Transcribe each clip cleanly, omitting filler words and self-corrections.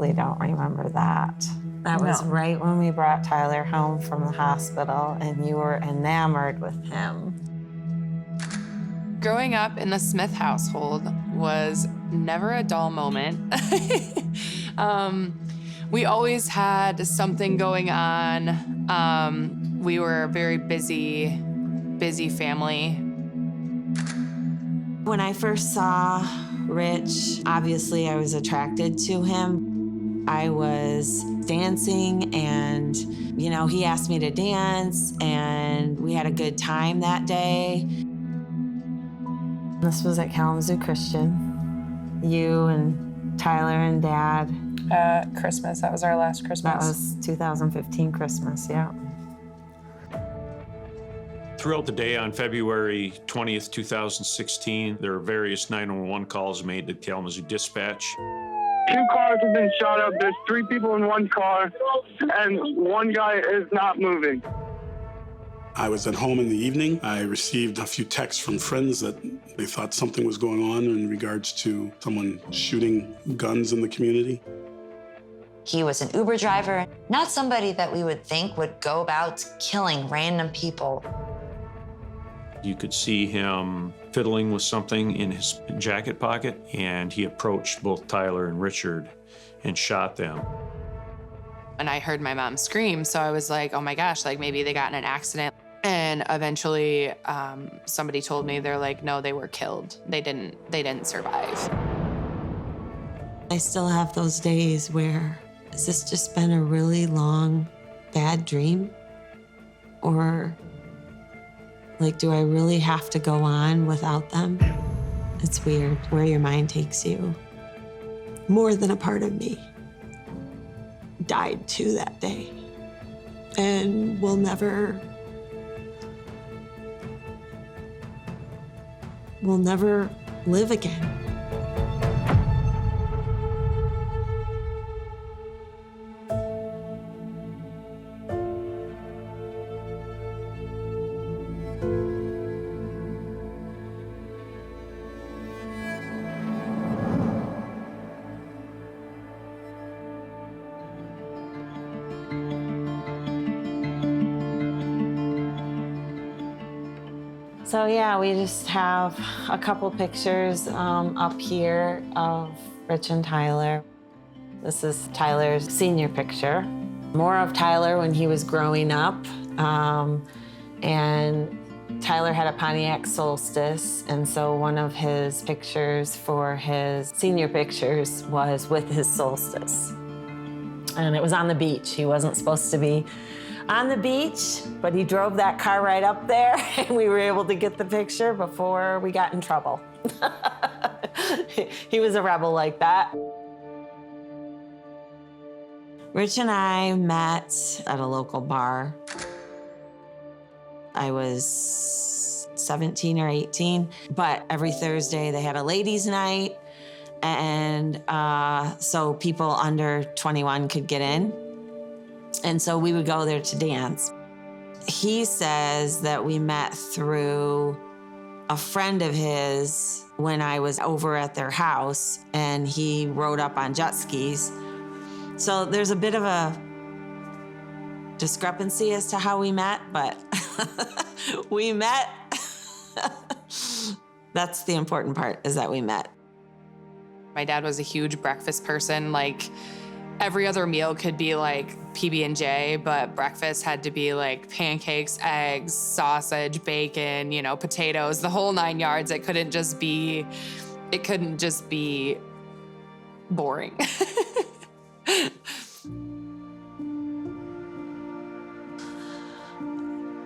totally don't remember that. That was right when we brought Tyler home from the hospital, and you were enamored with him. Growing up in the Smith household was never a dull moment. We always had something going on. We were a very busy family. When I first saw Rich, obviously I was attracted to him. I was dancing and, you know, he asked me to dance and we had a good time that day. This was at Kalamazoo Christian. You and Tyler and Dad. Christmas, that was our last Christmas. That was 2015 Christmas, yeah. Throughout the day on February 20th, 2016, there were various 911 calls made to Kalamazoo Dispatch. 2 cars have been shot up. There's 3 people in 1 car, and 1 guy is not moving. I was at home in the evening. I received a few texts from friends that they thought something was going on in regards to someone shooting guns in the community. He was an Uber driver, not somebody that we would think would go about killing random people. You could see him fiddling with something in his jacket pocket, and he approached both Tyler and Richard and shot them. And I heard my mom scream, so I was like, oh my gosh, like maybe they got in an accident. And eventually somebody told me, they're like, no, they were killed. They didn't survive. I still have those days where, has this just been a really long, bad dream? Or, like, do I really have to go on without them? It's weird where your mind takes you. More than a part of me died too that day. And we'll never live again. So yeah, we just have a couple pictures up here of Rich and Tyler. This is Tyler's senior picture. More of Tyler when he was growing up. And Tyler had a Pontiac Solstice, and so one of his pictures for his senior pictures was with his Solstice. And it was on the beach. He wasn't supposed to be on the beach, but he drove that car right up there, and we were able to get the picture before we got in trouble. He was a rebel like that. Rich and I met at a local bar. I was 17 or 18, but every Thursday they had a ladies' night, and so people under 21 could get in. And so we would go there to dance. He says that we met through a friend of his when I was over at their house, and he rode up on jet skis. So there's a bit of a discrepancy as to how we met, but we met. That's the important part, is that we met. My dad was a huge breakfast person. Like, every other meal could be like PB&J, but breakfast had to be like pancakes, eggs, sausage, bacon, you know, potatoes, the whole 9 yards. It couldn't just be boring.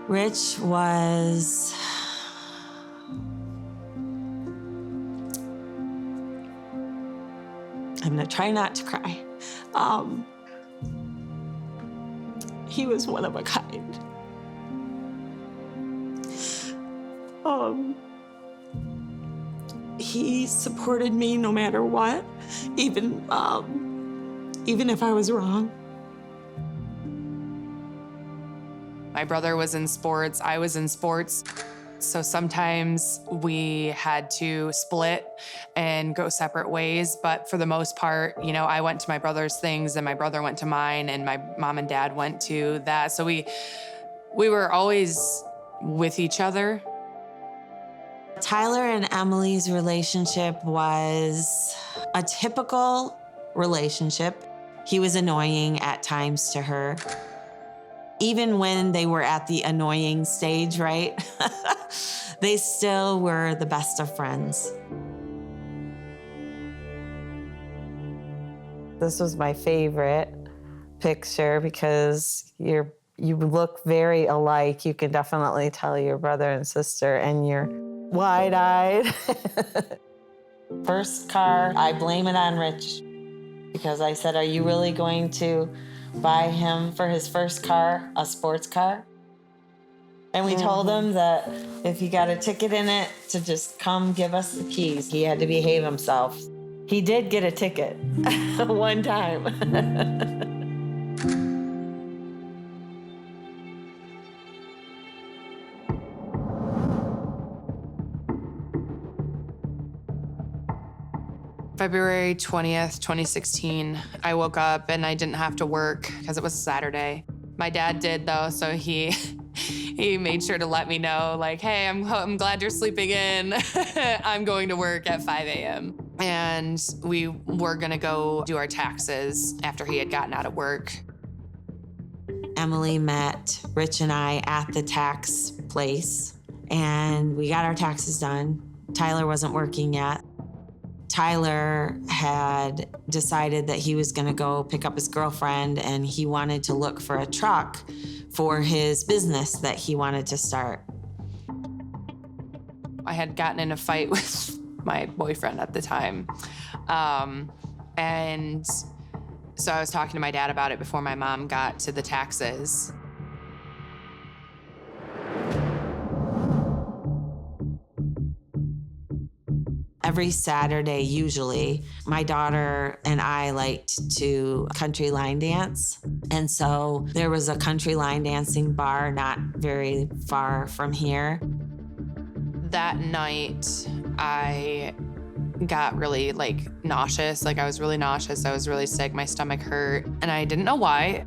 Rich was I'm gonna try not to cry. He was one of a kind. He supported me no matter what, even if I was wrong. My brother was in sports, I was in sports. So sometimes we had to split and go separate ways. But for the most part, I went to my brother's things and my brother went to mine and my mom and dad went to that. So we were always with each other. Tyler and Emily's relationship was a typical relationship. He was annoying at times to her. Even when they were at the annoying stage, right? They still were the best of friends. This was my favorite picture because you look very alike. You can definitely tell you're brother and sister, and you're wide-eyed. First car, I blame it on Rich because I said, are you really going to buy him for his first car, a sports car? And we told him that if he got a ticket in it, to just come give us the keys. He had to behave himself. He did get a ticket one time. February 20th, 2016, I woke up and I didn't have to work because it was Saturday. My dad did though, so he made sure to let me know, like, hey, I'm glad you're sleeping in. I'm going to work at 5 a.m. And we were gonna go do our taxes after he had gotten out of work. Emily met Rich and I at the tax place, and we got our taxes done. Tyler wasn't working yet. Tyler had decided that he was gonna go pick up his girlfriend, and he wanted to look for a truck for his business that he wanted to start. I had gotten in a fight with my boyfriend at the time. And so I was talking to my dad about it before my mom got to the taxes. Every Saturday, usually, my daughter and I liked to country line dance. And so there was a country line dancing bar not very far from here. That night, I got really nauseous. I was really nauseous. I was really sick. My stomach hurt. And I didn't know why.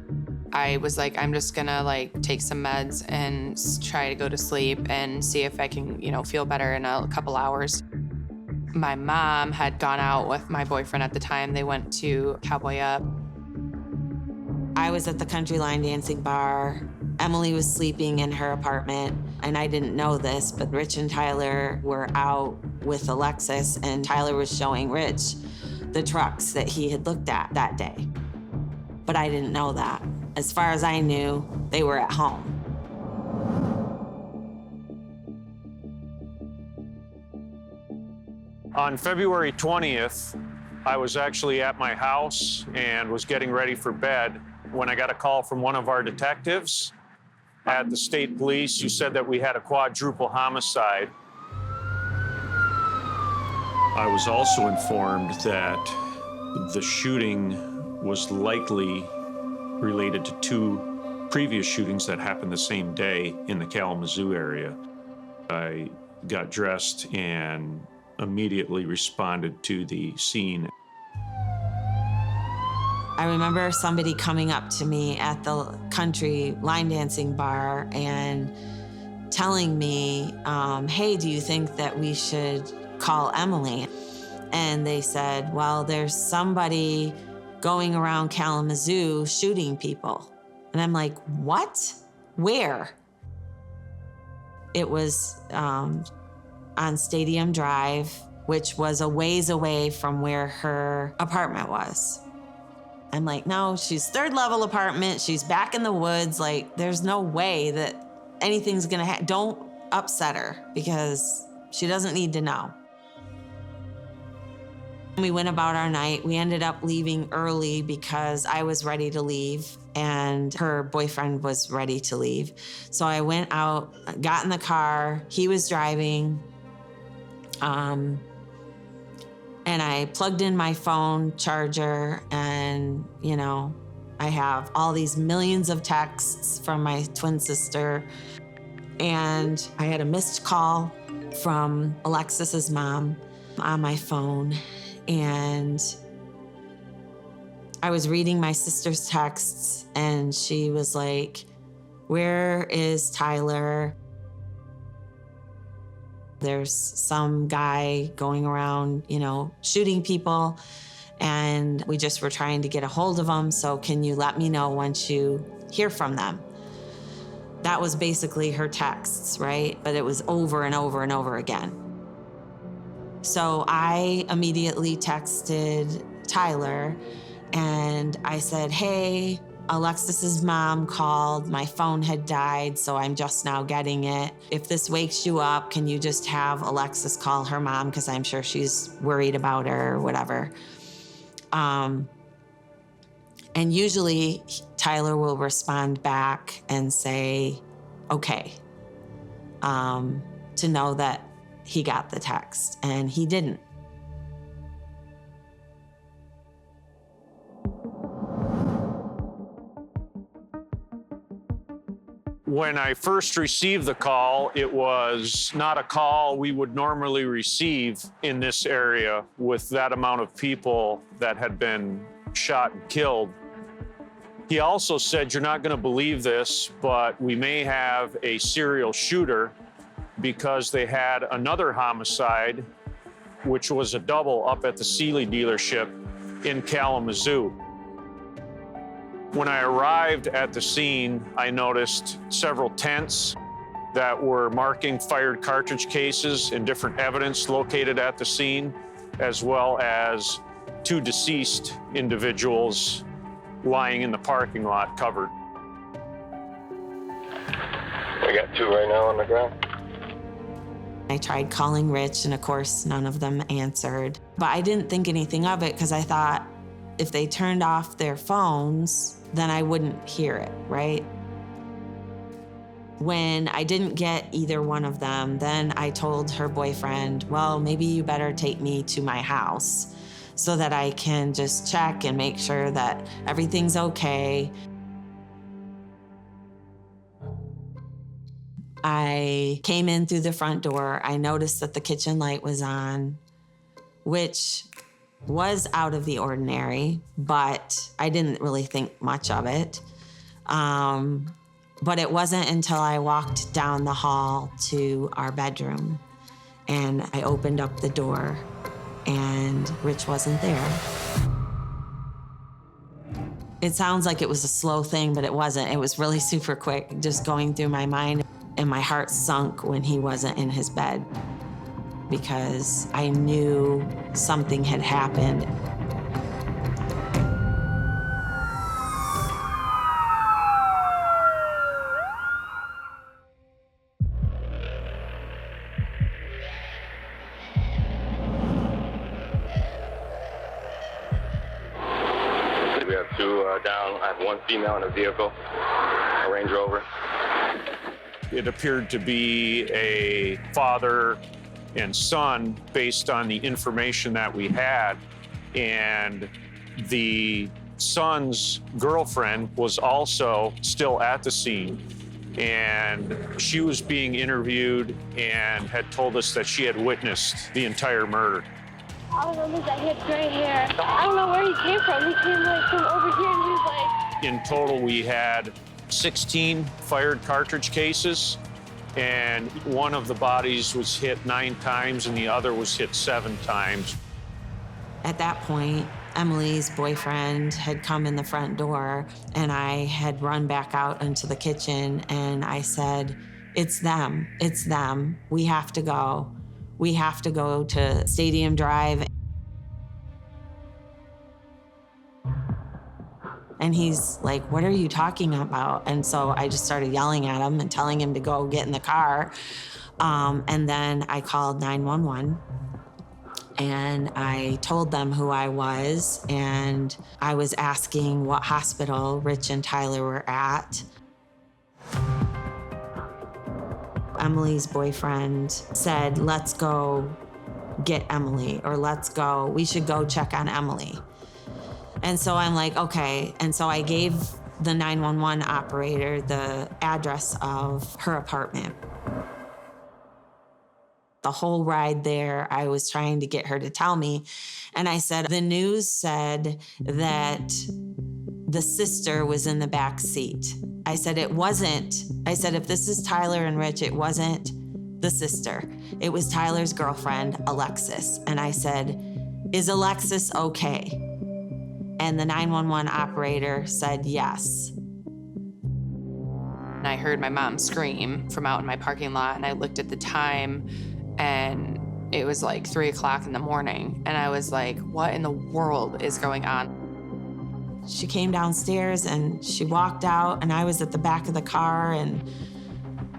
I was like, I'm just gonna take some meds and try to go to sleep and see if I can, feel better in a couple hours. My mom had gone out with my boyfriend at the time. They went to Cowboy Up. I was at the country line dancing bar. Emily was sleeping in her apartment, and I didn't know this, but Rich and Tyler were out with Alexis, and Tyler was showing Rich the trucks that he had looked at that day. But I didn't know that. As far as I knew, they were at home. On February 20th, I was actually at my house and was getting ready for bed when I got a call from one of our detectives at the state police who said that we had a quadruple homicide. I was also informed that the shooting was likely related to 2 previous shootings that happened the same day in the Kalamazoo area. I got dressed and immediately responded to the scene. I remember somebody coming up to me at the country line dancing bar and telling me, hey, do you think that we should call Emily? And they said, well, there's somebody going around Kalamazoo shooting people. And I'm like, what? Where? It was on Stadium Drive, which was a ways away from where her apartment was. I'm like, no, she's 3rd level apartment. She's back in the woods. There's no way that anything's gonna happen. Don't upset her because she doesn't need to know. We went about our night. We ended up leaving early because I was ready to leave and her boyfriend was ready to leave. So I went out, got in the car. He was driving. And I plugged in my phone charger and, I have all these millions of texts from my twin sister. And I had a missed call from Alexis's mom on my phone, and I was reading my sister's texts, and she was like, "Where is Tyler? There's some guy going around, shooting people, and we just were trying to get a hold of him, so can you let me know once you hear from them?" That was basically her texts, right? But it was over and over and over again. So I immediately texted Tyler, and I said, "Hey, Alexis's mom called. My phone had died, so I'm just now getting it. If this wakes you up, can you just have Alexis call her mom, because I'm sure she's worried about her or whatever." And usually Tyler will respond back and say, "Okay," to know that he got the text, and he didn't. When I first received the call, it was not a call we would normally receive in this area with that amount of people that had been shot and killed. He also said, "You're not going to believe this, but we may have a serial shooter," because they had another homicide, which was a double up at the Sealy dealership in Kalamazoo. When I arrived at the scene, I noticed several tents that were marking fired cartridge cases and different evidence located at the scene, as well as 2 deceased individuals lying in the parking lot covered. We got 2 right now on the ground. I tried calling Rich, and of course, none of them answered. But I didn't think anything of it, because I thought if they turned off their phones, then I wouldn't hear it, right? When I didn't get either one of them, then I told her boyfriend, "Well, maybe you better take me to my house so that I can just check and make sure that everything's okay." I came in through the front door. I noticed that the kitchen light was on, which was out of the ordinary, but I didn't really think much of it. But it wasn't until I walked down the hall to our bedroom and I opened up the door and Rich wasn't there. It sounds like it was a slow thing, but it wasn't. It was really super quick, just going through my mind, and my heart sunk when he wasn't in his bed, because I knew something had happened. We have 2 down. I have 1 female in a vehicle, a Range Rover. It appeared to be a father and son based on the information that we had. And the son's girlfriend was also still at the scene. And she was being interviewed and had told us that she had witnessed the entire murder. All I remember is that he had gray hair. I don't know where he came from. He came from over here, and he was like... In total, we had 16 fired cartridge cases, and one of the bodies was hit 9 times and the other was hit 7 times. At that point, Emily's boyfriend had come in the front door, and I had run back out into the kitchen, and I said, "It's them, it's them. We have to go. We have to go to Stadium Drive." And he's like, "What are you talking about?" And so I just started yelling at him and telling him to go get in the car. And then I called 911. And I told them who I was, and I was asking what hospital Rich and Tyler were at. Emily's boyfriend said, "Let's go get Emily," or we should go check on Emily. And so I'm like, okay. And so I gave the 911 operator the address of her apartment. The whole ride there, I was trying to get her to tell me. And I said, the news said that the sister was in the back seat. I said, it wasn't. I said, if this is Tyler and Rich, it wasn't the sister. It was Tyler's girlfriend, Alexis. And I said, is Alexis okay? And the 911 operator said yes. And I heard my mom scream from out in my parking lot, and I looked at the time, and it was like 3 o'clock in the morning. And I was like, what in the world is going on? She came downstairs and she walked out, and I was at the back of the car, and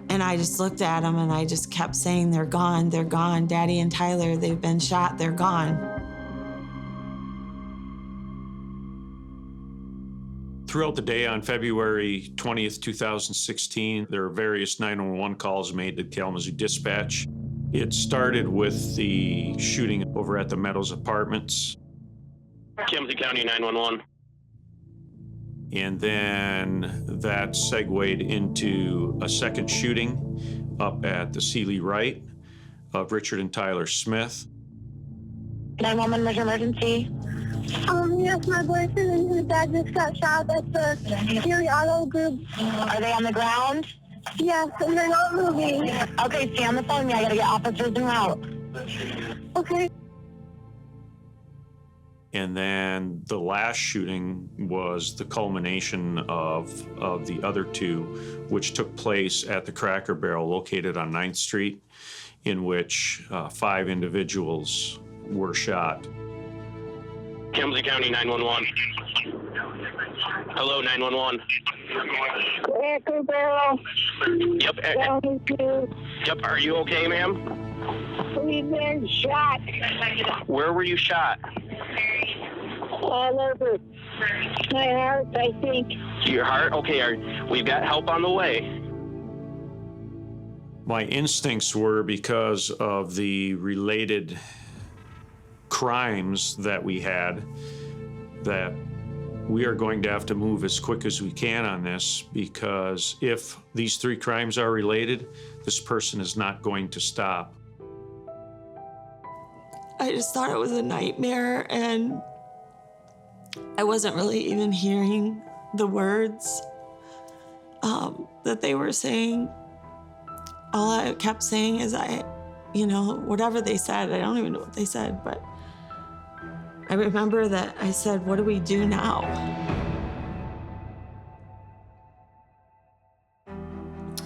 I just looked at them and I just kept saying, they're gone, Daddy and Tyler, they've been shot, they're gone. Throughout the day on February 20th, 2016, there were various 911 calls made to Kalamazoo Dispatch. It started with the shooting over at the Meadows Apartments. Kalamazoo County 911. And then that segued into a second shooting up at the Sealy Right of Richard and Tyler Smith. 911, where's your emergency? Yes, my boyfriend and his dad just got shot at the Fury Auto Group. Are they on the ground? Yes, and they're not moving. Okay, stay on the phone. I gotta get officers en route. Okay. And then the last shooting was the culmination of the other two, which took place at the Cracker Barrel located on 9th Street, in which 5 individuals were shot. Kalamazoo County 911. Hello, 911. Cracker Barrel. Yep. Yep. Are you okay, ma'am? We've been shot. Where were you shot? All over my heart, I think. Your heart? Okay. We've got help on the way. My instincts were, because of the related crimes that we had, that we are going to have to move as quick as we can on this, because if these 3 crimes are related, this person is not going to stop. I just thought it was a nightmare, and I wasn't really even hearing the words that they were saying. All I kept saying is whatever they said, I don't even know what they said, but I remember that I said, what do we do now?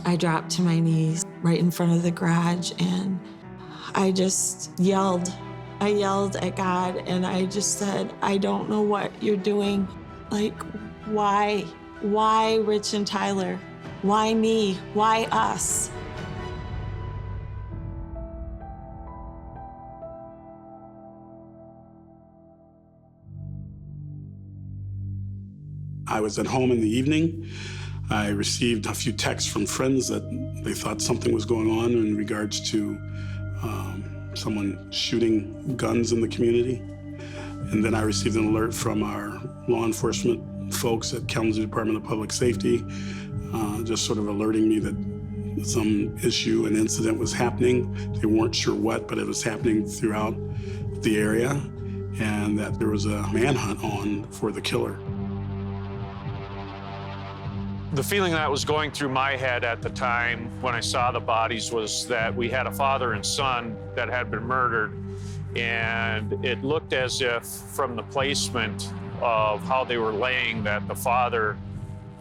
I dropped to my knees right in front of the garage, and I just yelled. I yelled at God, and I just said, I don't know what you're doing. Like, why? Why Rich and Tyler? Why me? Why us? I was at home in the evening. I received a few texts from friends that they thought something was going on in regards to someone shooting guns in the community. And then I received an alert from our law enforcement folks at Kalamazoo Department of Public Safety, just sort of alerting me that some issue, an incident was happening. They weren't sure what, but it was happening throughout the area, and that there was a manhunt on for the killer. The feeling that was going through my head at the time when I saw the bodies was that we had a father and son that had been murdered, and it looked as if, from the placement of how they were laying, that the father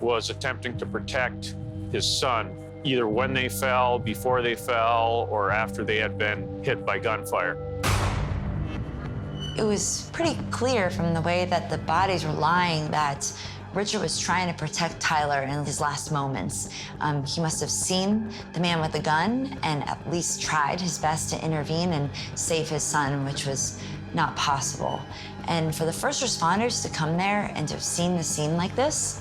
was attempting to protect his son, either when they fell, before they fell, or after they had been hit by gunfire. It was pretty clear from the way that the bodies were lying that Richard was trying to protect Tyler in his last moments. He must have seen the man with the gun and at least tried his best to intervene and save his son, which was not possible. And for the first responders to come there and to have seen the scene like this,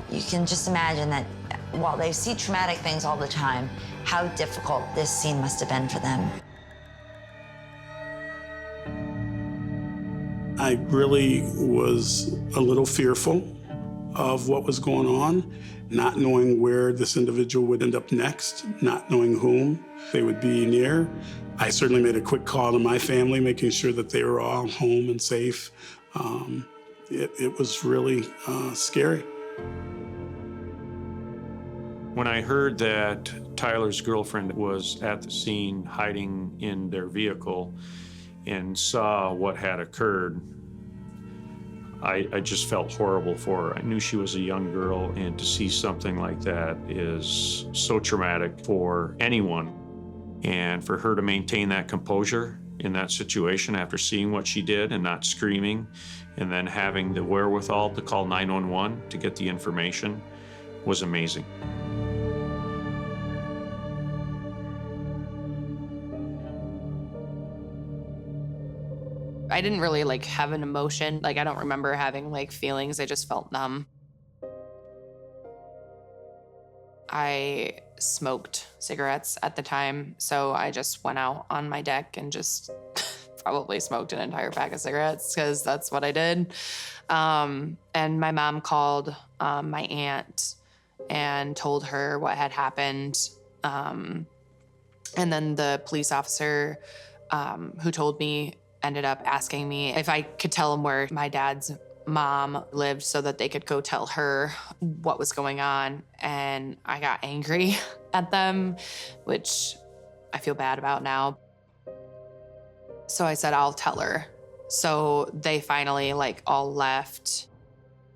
you can just imagine that while they see traumatic things all the time, how difficult this scene must have been for them. I really was a little fearful. of what was going on, not knowing where this individual would end up next, not knowing whom they would be near. I certainly made a quick call to my family, making sure that they were all home and safe. It was really scary. When I heard that Tyler's girlfriend was at the scene hiding in their vehicle and saw what had occurred, I just felt horrible for her. I knew she was a young girl, and to see something like that is so traumatic for anyone. And for her to maintain that composure in that situation after seeing what she did and not screaming, and then having the wherewithal to call 911 to get the information was amazing. I didn't really have an emotion. I don't remember having feelings. I just felt numb. I smoked cigarettes at the time, so I just went out on my deck and just probably smoked an entire pack of cigarettes because that's what I did. And my mom called my aunt and told her what had happened. And then the police officer who told me ended up asking me if I could tell him where my dad's mom lived so that they could go tell her what was going on. And I got angry at them, which I feel bad about now. So I said, I'll tell her. So they finally all left,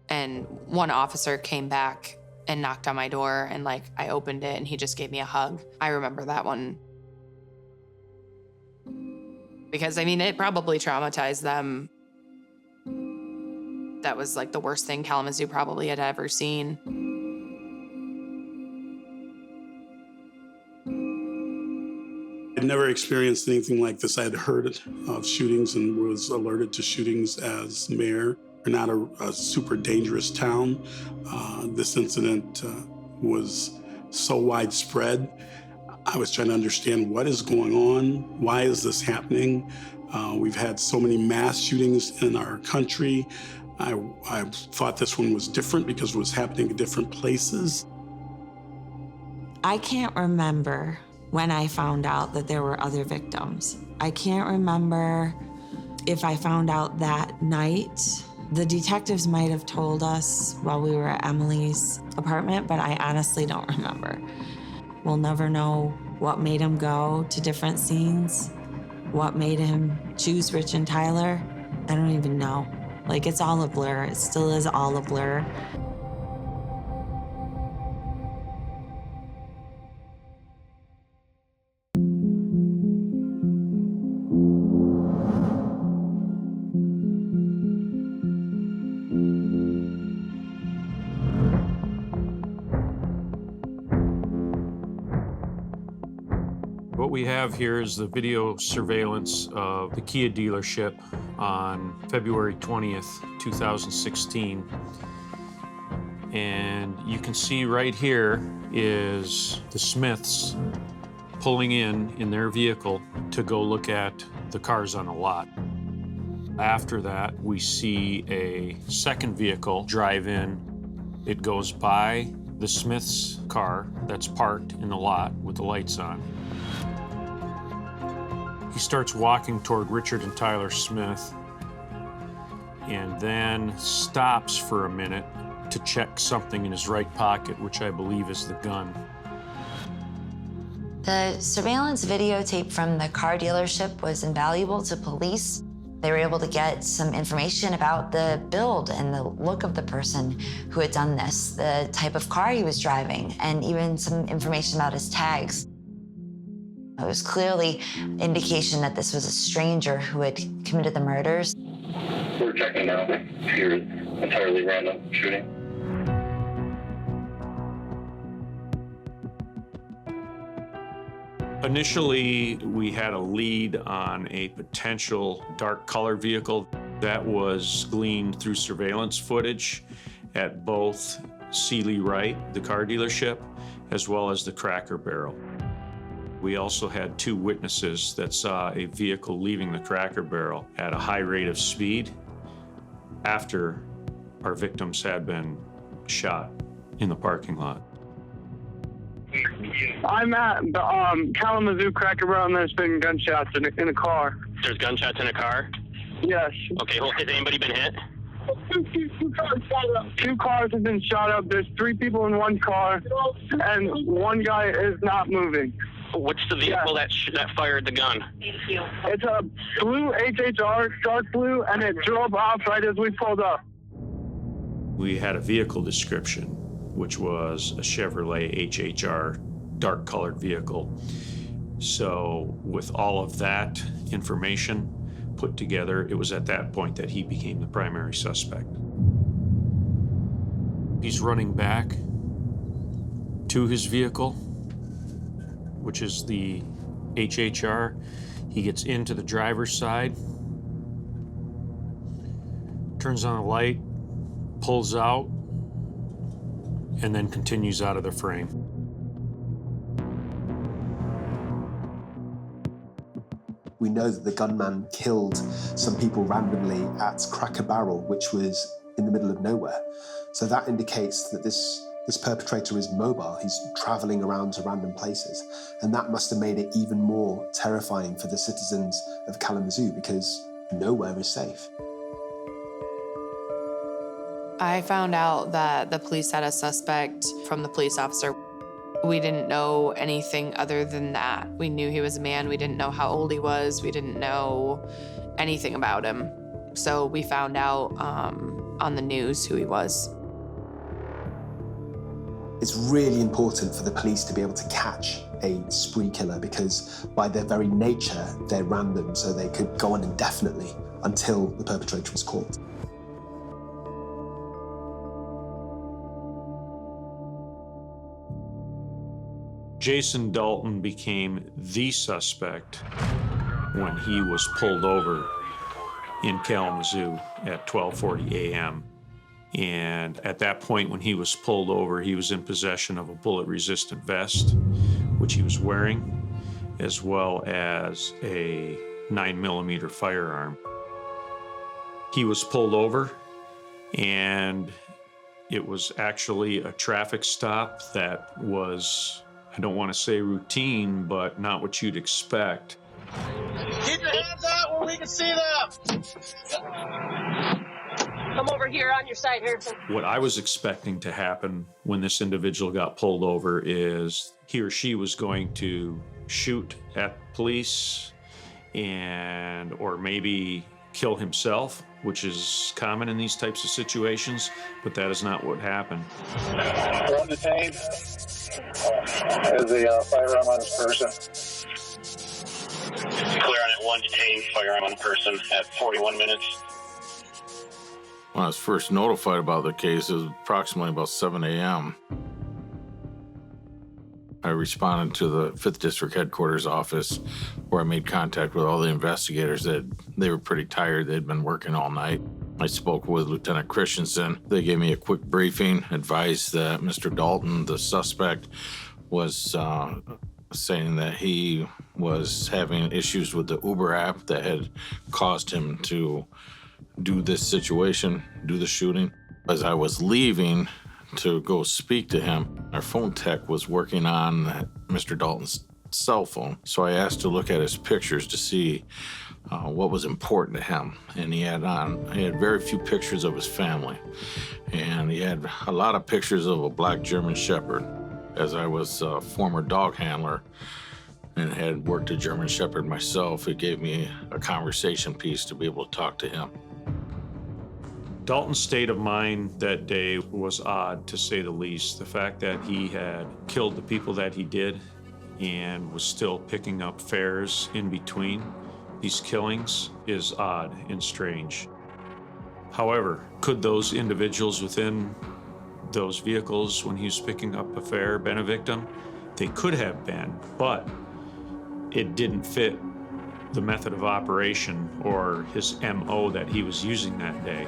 and one officer came back and knocked on my door, and I opened it and he just gave me a hug. I remember that one. Because it probably traumatized them. That was the worst thing Kalamazoo probably had ever seen. I'd never experienced anything like this. I had heard of shootings and was alerted to shootings as mayor. We're not a super dangerous town. This incident was so widespread. I was trying to understand what is going on. Why is this happening? We've had so many mass shootings in our country. I thought this one was different because it was happening in different places. I can't remember when I found out that there were other victims. I can't remember if I found out that night. The detectives might have told us while we were at Emily's apartment, but I honestly don't remember. We'll never know what made him go to different scenes, what made him choose Rich and Tyler. I don't even know. It's all a blur. It still is all a blur. What we have here is the video surveillance of the Kia dealership on February 20th, 2016. And you can see right here is the Smiths pulling in their vehicle to go look at the cars on the lot. After that, we see a second vehicle drive in. It goes by the Smiths' car that's parked in the lot with the lights on. He starts walking toward Richard and Tyler Smith and then stops for a minute to check something in his right pocket, which I believe is the gun. The surveillance videotape from the car dealership was invaluable to police. They were able to get some information about the build and the look of the person who had done this, the type of car he was driving, and even some information about his tags. It was clearly indication that this was a stranger who had committed the murders. We're checking now. Here's entirely random shooting. Initially, we had a lead on a potential dark color vehicle that was gleaned through surveillance footage at both Sealy Wright, the car dealership, as well as the Cracker Barrel. We also had two witnesses that saw a vehicle leaving the Cracker Barrel at a high rate of speed after our victims had been shot in the parking lot. I'm at the Kalamazoo Cracker Barrel, and there's been gunshots in a car. There's gunshots in a car? Yes. Okay, well, has anybody been hit? Two cars have been shot up. There's 3 people in one car, and one guy is not moving. What's the vehicle that fired the gun? It's a blue HHR, dark blue, and it drove off right as we pulled up. We had a vehicle description, which was a Chevrolet HHR dark colored vehicle. So with all of that information put together, it was at that point that he became the primary suspect. He's running back to his vehicle, which is the HHR. He gets into the driver's side, turns on a light, pulls out, and then continues out of the frame. We know that the gunman killed some people randomly at Cracker Barrel, which was in the middle of nowhere. So that indicates that this perpetrator is mobile. He's traveling around to random places. And that must have made it even more terrifying for the citizens of Kalamazoo, because nowhere is safe. I found out that the police had a suspect from the police officer. We didn't know anything other than that. We knew he was a man. We didn't know how old he was. We didn't know anything about him. So we found out on the news who he was. It's really important for the police to be able to catch a spree killer, because by their very nature, they're random, so they could go on indefinitely until the perpetrator is caught. Jason Dalton became the suspect when he was pulled over in Kalamazoo at 12:40 a.m. And at that point, when he was pulled over, he was in possession of a bullet-resistant vest, which he was wearing, as well as a 9mm firearm. He was pulled over, and it was actually a traffic stop that was, I don't want to say routine, but not what you'd expect. Keep your hands out where we can see them. Come over here on your side here. What I was expecting to happen when this individual got pulled over is he or she was going to shoot at police or maybe kill himself, which is common in these types of situations, but that is not what happened. One detained. Has a firearm on his person. Clear on it, 1 detained, firearm on person at 41 minutes. When I was first notified about the case, it was approximately about 7 a.m. I responded to the 5th District Headquarters office, where I made contact with all the investigators. That they were pretty tired. They'd been working all night. I spoke with Lieutenant Christensen. They gave me a quick briefing, advised that Mr. Dalton, the suspect, was saying that he was having issues with the Uber app that had caused him to do this situation, do the shooting. As I was leaving to go speak to him, our phone tech was working on Mr. Dalton's cell phone. So I asked to look at his pictures to see what was important to him. And he had very few pictures of his family. And he had a lot of pictures of a black German Shepherd. As I was a former dog handler and had worked a German Shepherd myself, it gave me a conversation piece to be able to talk to him. Dalton's state of mind that day was odd, to say the least. The fact that he had killed the people that he did and was still picking up fares in between these killings is odd and strange. However, could those individuals within those vehicles when he was picking up a fare been a victim? They could have been, but it didn't fit the method of operation or his MO that he was using that day.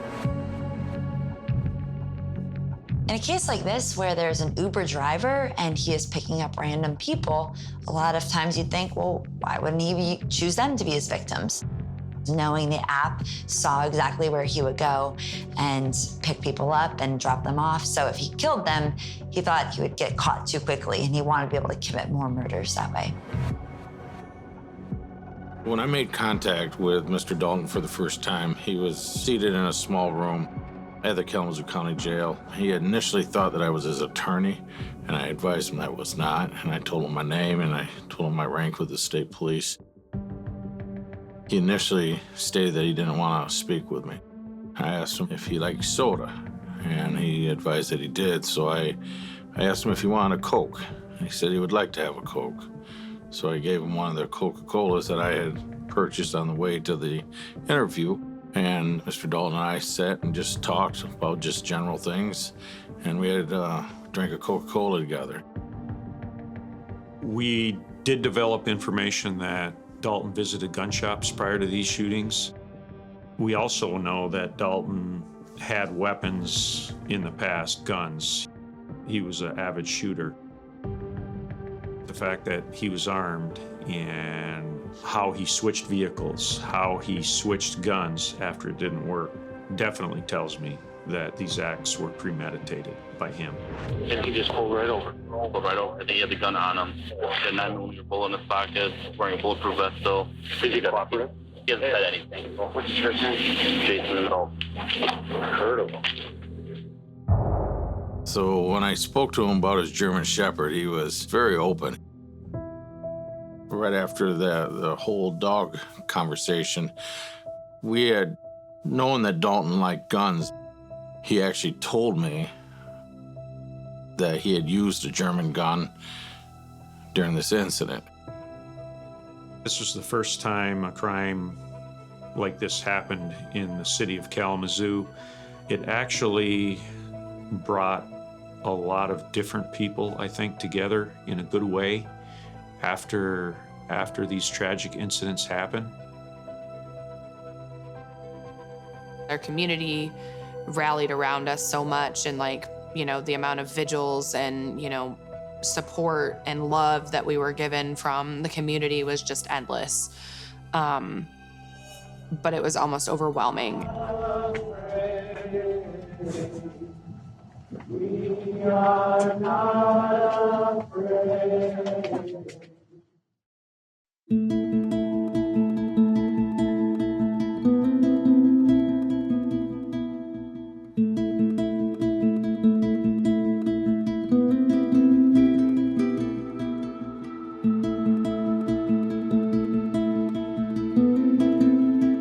In a case like this, where there's an Uber driver and he is picking up random people, a lot of times you'd think, well, why wouldn't he choose them to be his victims? Knowing the app, saw exactly where he would go and pick people up and drop them off. So if he killed them, he thought he would get caught too quickly, and he wanted to be able to commit more murders that way. When I made contact with Mr. Dalton for the first time, he was seated in a small room at the Kalamazoo County Jail. He had initially thought that I was his attorney, and I advised him that was not. And I told him my name, and I told him my rank with the state police. He initially stated that he didn't want to speak with me. I asked him if he liked soda, and he advised that he did. So I asked him if he wanted a Coke. He said he would like to have a Coke. So I gave him one of the Coca-Colas that I had purchased on the way to the interview. And Mr. Dalton and I sat and just talked about just general things. And we had drank a Coca-Cola together. We did develop information that Dalton visited gun shops prior to these shootings. We also know that Dalton had weapons in the past, guns. He was an avid shooter. The fact that he was armed and how he switched vehicles, how he switched guns after it didn't work, definitely tells me that these acts were premeditated by him. And he just pulled right over. Pulled right over. I think he had the gun on him. He had 9mm bullet in his pocket, wearing a bulletproof vest still. Is he cooperative? He hasn't said anything. What's his first name? Jason Dalton. Heard of him. So when I spoke to him about his German Shepherd, he was very open. Right after the whole dog conversation, we had known that Dalton liked guns. He actually told me that he had used a German gun during this incident. This was the first time a crime like this happened in the city of Kalamazoo. It actually brought a lot of different people, I think, together in a good way after these tragic incidents happened. Our community rallied around us so much, and the amount of vigils and, support and love that we were given from the community was just endless. But it was almost overwhelming. We are not afraid.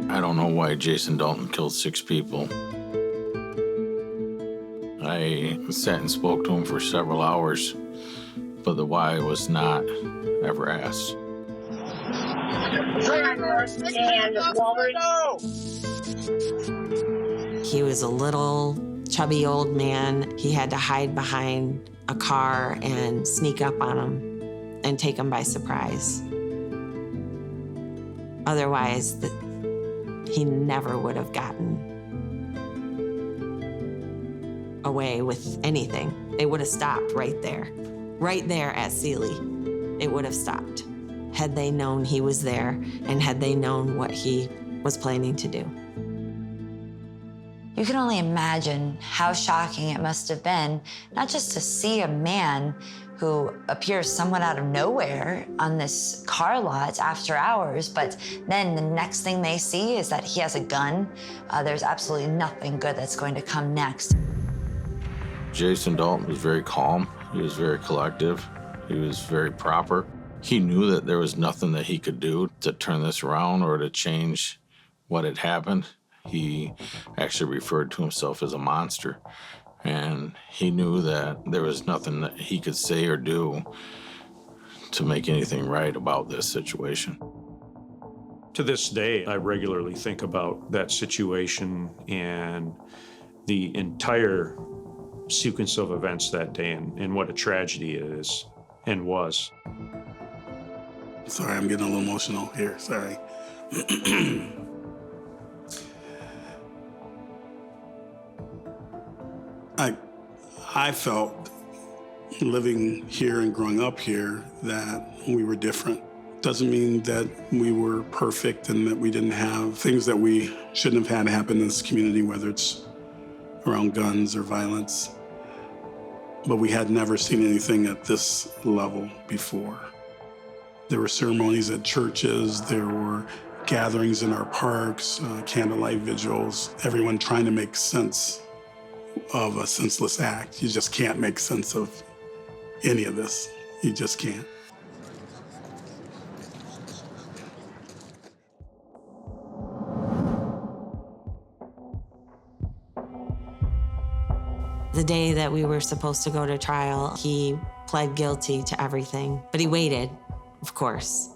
I don't know why Jason Dalton killed 6 people. I sat and spoke to him for several hours, but the why was not ever asked. He was a little chubby old man. He had to hide behind a car and sneak up on him and take him by surprise. Otherwise, he never would have gotten away with anything. They would have stopped right there at Sealy. It would have stopped had they known he was there and had they known what he was planning to do. You can only imagine how shocking it must have been, not just to see a man who appears somewhat out of nowhere on this car lot after hours, but then the next thing they see is that he has a gun. There's absolutely nothing good that's going to come next. Jason Dalton was very calm. He was very collective. He was very proper. He knew that there was nothing that he could do to turn this around or to change what had happened. He actually referred to himself as a monster. And he knew that there was nothing that he could say or do to make anything right about this situation. To this day, I regularly think about that situation and the entire sequence of events that day and what a tragedy it is and was. Sorry, I'm getting a little emotional here, sorry. I felt, living here and growing up here, that we were different. Doesn't mean that we were perfect and that we didn't have things that we shouldn't have had happen in this community, whether it's around guns or violence. But we had never seen anything at this level before. There were ceremonies at churches, there were gatherings in our parks, candlelight vigils, everyone trying to make sense of a senseless act. You just can't make sense of any of this. You just can't. The day that we were supposed to go to trial, he pled guilty to everything. But he waited, of course,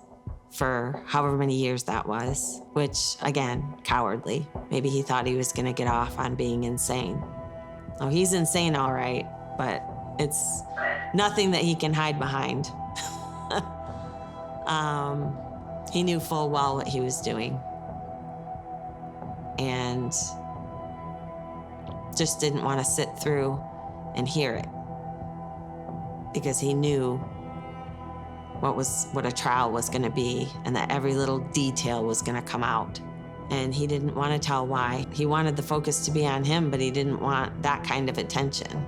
for however many years that was, which, again, cowardly. Maybe he thought he was gonna get off on being insane. Oh, he's insane, all right, but it's nothing that he can hide behind. He knew full well what he was doing. And just didn't want to sit through and hear it because he knew what a trial was going to be and that every little detail was going to come out. And he didn't want to tell why. He wanted the focus to be on him, but he didn't want that kind of attention.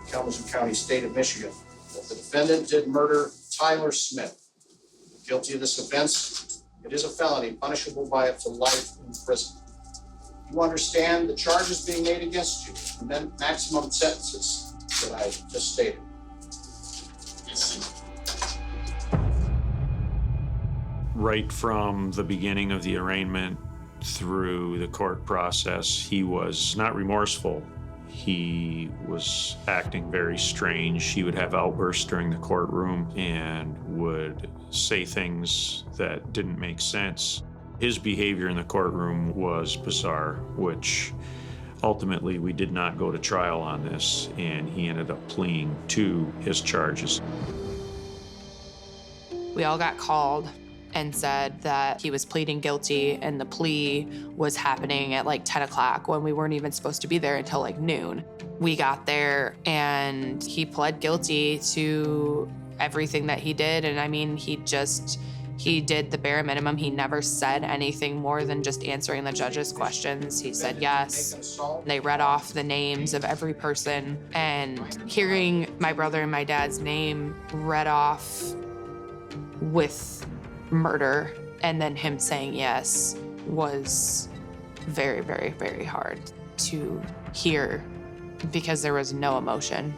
Kalamazoo County, State of Michigan, that the defendant did murder Tyler Smith. Guilty of this offense, it is a felony punishable by up to life in prison. You understand the charges being made against you, and then maximum sentences that I just stated. Right from the beginning of the arraignment through the court process, he was not remorseful. He was acting very strange. He would have outbursts during the courtroom and would say things that didn't make sense. His behavior in the courtroom was bizarre, which ultimately we did not go to trial on this, and he ended up pleading to his charges. We all got called and said that he was pleading guilty, and the plea was happening at like 10 o'clock when we weren't even supposed to be there until like noon. We got there and he pled guilty to everything that he did. And I mean, he did the bare minimum. He never said anything more than just answering the judge's questions. He said yes. They read off the names of every person, and hearing my brother and my dad's name read off with murder and then him saying yes was very, very, very hard to hear because there was no emotion.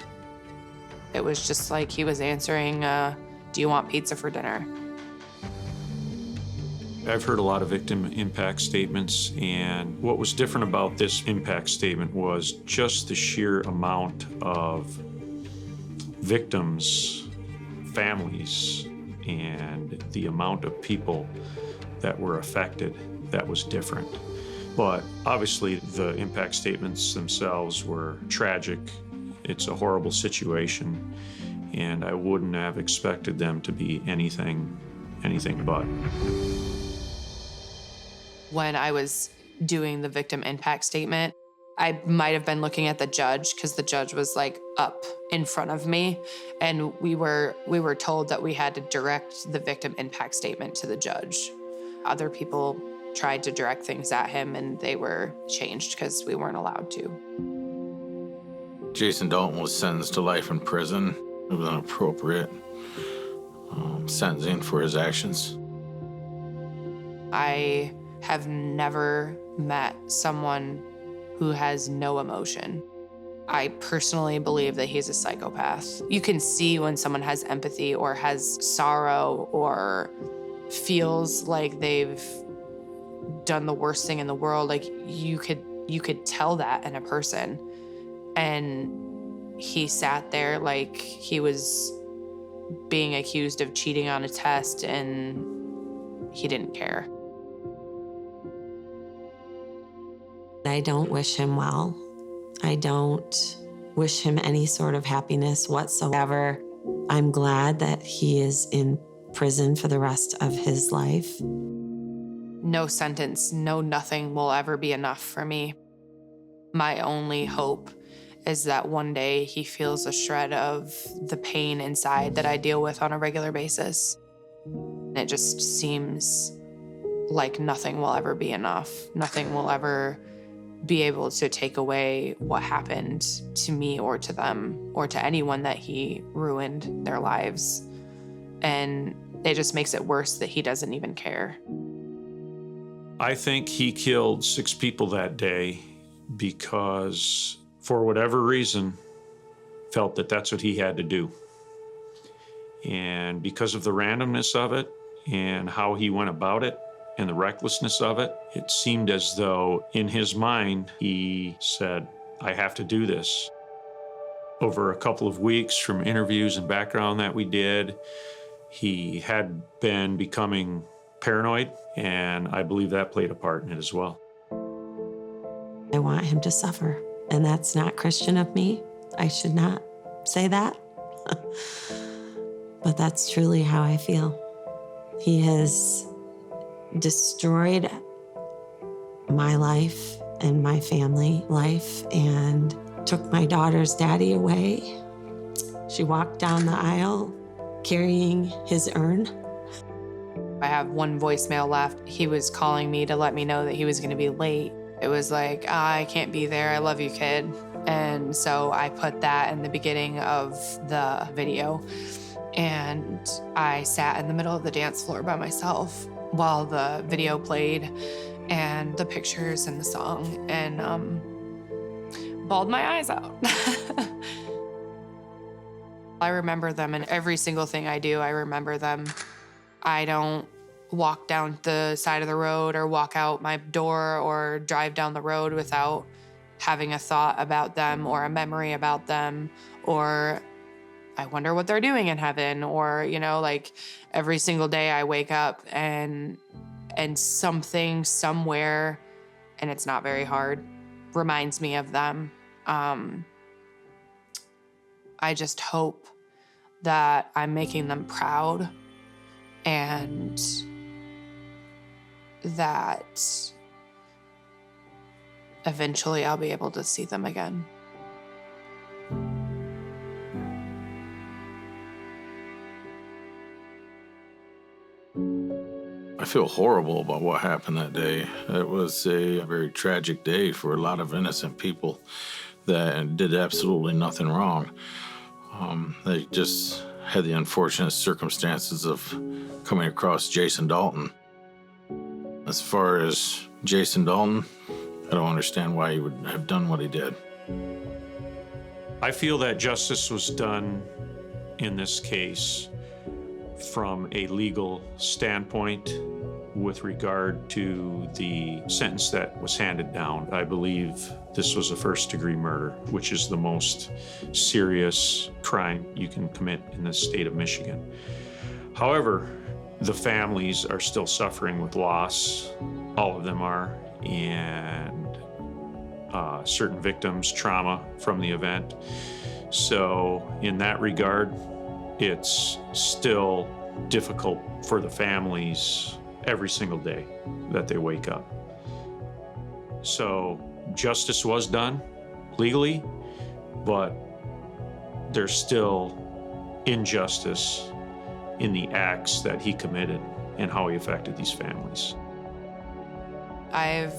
It was just like he was answering, do you want pizza for dinner? I've heard a lot of victim impact statements, and what was different about this impact statement was just the sheer amount of victims, families, and the amount of people that were affected that was different. But obviously the impact statements themselves were tragic. It's a horrible situation, and I wouldn't have expected them to be anything but. When I was doing the victim impact statement, I might have been looking at the judge because the judge was like up in front of me, and we were told that we had to direct the victim impact statement to the judge. Other people tried to direct things at him and they were changed because we weren't allowed to. Jason Dalton was sentenced to life in prison. It was inappropriate sentencing for his actions. I have never met someone who has no emotion. I personally believe that he's a psychopath. You can see when someone has empathy or has sorrow or feels like they've done the worst thing in the world. Like you could tell that in a person. And he sat there like he was being accused of cheating on a test and he didn't care. I don't wish him well. I don't wish him any sort of happiness whatsoever. I'm glad that he is in prison for the rest of his life. No sentence, no nothing will ever be enough for me. My only hope is that one day he feels a shred of the pain inside that I deal with on a regular basis. It just seems like nothing will ever be enough. Nothing will ever be able to take away what happened to me or to them or to anyone that he ruined their lives. And it just makes it worse that he doesn't even care. I think he killed 6 people that day because, for whatever reason, felt that that's what he had to do. And because of the randomness of it and how he went about it and the recklessness of it, it seemed as though in his mind he said, I have to do this. Over a couple of weeks from interviews and background that we did, he had been becoming paranoid, and I believe that played a part in it as well. I want him to suffer, and that's not Christian of me. I should not say that. But that's truly how I feel. He has destroyed my life and my family life and took my daughter's daddy away. She walked down the aisle carrying his urn. I have one voicemail left. He was calling me to let me know that he was gonna be late. It was like, I can't be there, I love you, kid. And so I put that in the beginning of the video. And I sat in the middle of the dance floor by myself while the video played and the pictures and the song, and bawled my eyes out. I remember them in every single thing I do. I remember them. I don't walk down the side of the road or walk out my door or drive down the road without having a thought about them or a memory about them, or I wonder what they're doing in heaven, or, you know, like every single day I wake up and something somewhere, and it's not very hard, reminds me of them. I just hope that I'm making them proud and that eventually I'll be able to see them again. I feel horrible about what happened that day. It was a very tragic day for a lot of innocent people that did absolutely nothing wrong. They just had the unfortunate circumstances of coming across Jason Dalton. As far as Jason Dalton, I don't understand why he would have done what he did. I feel that justice was done in this case from a legal standpoint with regard to the sentence that was handed down. I believe this was a first-degree murder, which is the most serious crime you can commit in the state of Michigan. However, the families are still suffering with loss. All of them are, and certain victims' trauma from the event. So in that regard, it's still difficult for the families every single day that they wake up. So justice was done legally, but there's still injustice in the acts that he committed and how he affected these families. I've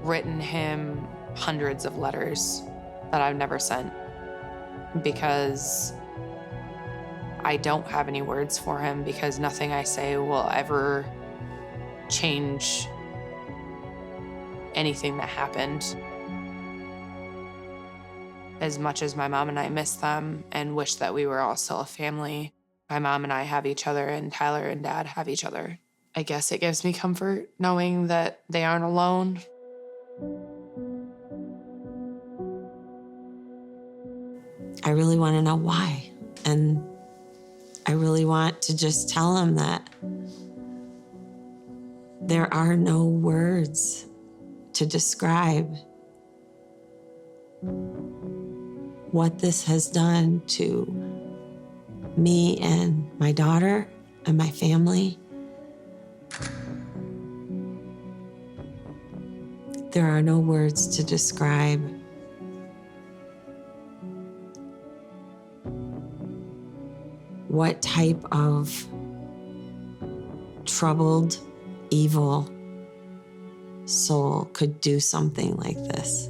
written him hundreds of letters that I've never sent because I don't have any words for him, because nothing I say will ever change anything that happened. As much as my mom and I miss them and wish that we were all still a family, my mom and I have each other, and Tyler and Dad have each other. I guess it gives me comfort knowing that they aren't alone. I really want to know why. And I really want to just tell him that there are no words to describe what this has done to me and my daughter and my family. There are no words to describe what type of troubled, evil soul could do something like this.